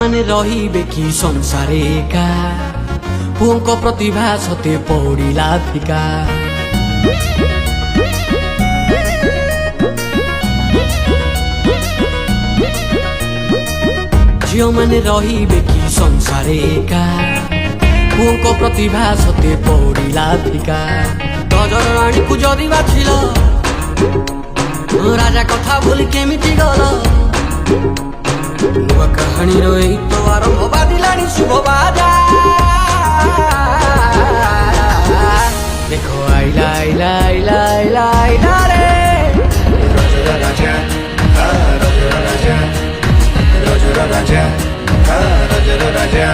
ମାନେ ରହିବେ କି ସଂସାରେ ଏକା ପୁଅଙ୍କ ପ୍ରତିଭା ସତେ ପଡ଼ିଲା ଫିକା ଝିଅ ମାନେ ରହିବେ କି ସଂସାରେ ଏକା ପୁଅଙ୍କ ପ୍ରତିଭା ସତେ ପଡ଼ିଲା ଫିକା ଗଜର ରାଣୀକୁ ଯଦି ବାଛିଲ ରାଜା କଥା ଭୁଲି କେମିତି ଗଲ ନୂଆ କାହାଣୀର ଏଇ ତ ଆରମ୍ଭ ବାଜିଲାଣି ଶୁଭ ବାଜା ଦେଖ ଆଇଲା ଆଇଲା ଆଇଲା ଆଇଲା ଆଇଲା ରେ ରଜର ରାଜା ରଜର ରାଜା ରଜର ରାଜା ରଜର ରାଜା